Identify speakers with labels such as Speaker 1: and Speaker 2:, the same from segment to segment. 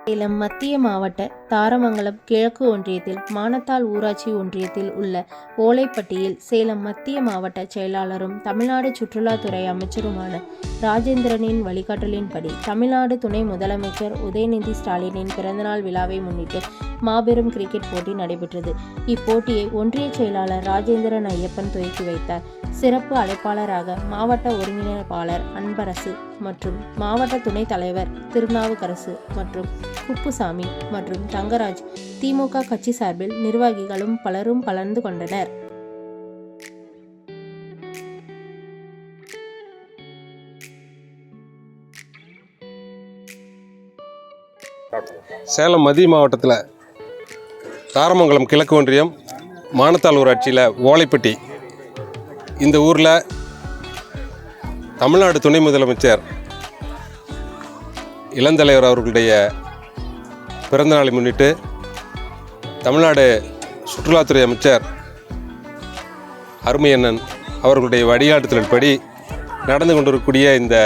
Speaker 1: சேலம் மத்திய மாவட்ட தாரமங்கலம் கிழக்கு ஒன்றியத்தில் மானத்தாள் ஊராட்சி ஒன்றியத்தில் உள்ள ஓலைப்பட்டியில் சேலம் மத்திய மாவட்ட செயலாளரும் தமிழ்நாடு சுற்றுலாத்துறை அமைச்சருமான ராஜேந்திரனின் வழிகாட்டலின்படி தமிழ்நாடு துணை முதலமைச்சர் உதயநிதி ஸ்டாலினின் பிறந்தநாள் விழாவை முன்னிட்டு மாபெரும் கிரிக்கெட் போட்டி நடைபெற்றது. இப்போட்டியை ஒன்றிய செயலாளர் ராஜேந்திரன் ஐயப்பன் துவக்கி வைத்தார். சிறப்பு அழைப்பாளராக மாவட்ட ஒருங்கிணைப்பாளர் அன்பரசு மற்றும் மாவட்ட துணைத் தலைவர் திருநாவுக்கரசு மற்றும் குப்புசாமி மற்றும் தங்கராஜ், திமுக கட்சி சார்பில் நிர்வாகிகளும் பலரும் கலந்து கொண்டனர்.
Speaker 2: சேலம் மத்திய மாவட்டத்தில் தாரமங்கலம் கிழக்கு ஒன்றியம் மானத்தாள் ஊராட்சியில் ஓலைப்பட்டி இந்த ஊரில் தமிழ்நாடு துணை முதலமைச்சர் இளந்தலைவர் அவர்களுடைய பிறந்தநாளை முன்னிட்டு தமிழ்நாடு சுற்றுலாத்துறை அமைச்சர் அருமையண்ணன் அவர்களுடைய வழிகாட்டுதலின்படி நடந்து கொண்டிருக்கக்கூடிய இந்த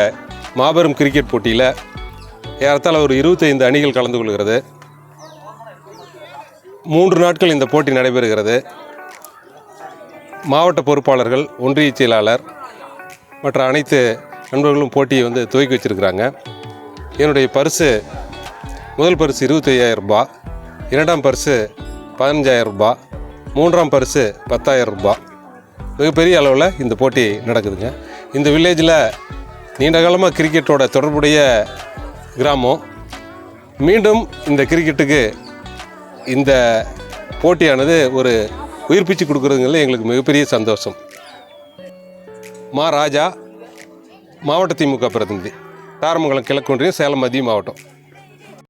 Speaker 2: மாபெரும் கிரிக்கெட் போட்டியில் ஏறத்தாழ ஒரு 25 அணிகள் கலந்து கொள்கிறது. 3 நாட்கள் இந்த போட்டி நடைபெறுகிறது. மாவட்ட பொறுப்பாளர்கள், ஒன்றிய செயலாளர் மற்ற அனைத்து நண்பர்களும் போட்டியை துவக்கி வச்சுருக்கிறாங்க. என்னுடைய பரிசு, முதல் பரிசு 25,000 ரூபாய், 2ஆம் பரிசு 15,000 ரூபாய், 3ஆம் பரிசு 10,000 ரூபாய். மிகப்பெரிய அளவில் இந்த போட்டி நடக்குதுங்க. இந்த வில்லேஜில் நீண்ட காலமாக கிரிக்கெட்டோட தொடர்புடைய கிராமம். மீண்டும் இந்த கிரிக்கெட்டுக்கு இந்த போட்டியானது ஒரு உயிர்ப்பிச்சு கொடுக்குறதுங்கிறது எங்களுக்கு மிகப்பெரிய சந்தோஷம். மா ராஜா, மாவட்ட திமுக பிரதிநிதி, தாரமங்கலம் கிழக்கு ஒன்றியம், சேலம் மத்திய மாவட்டம்.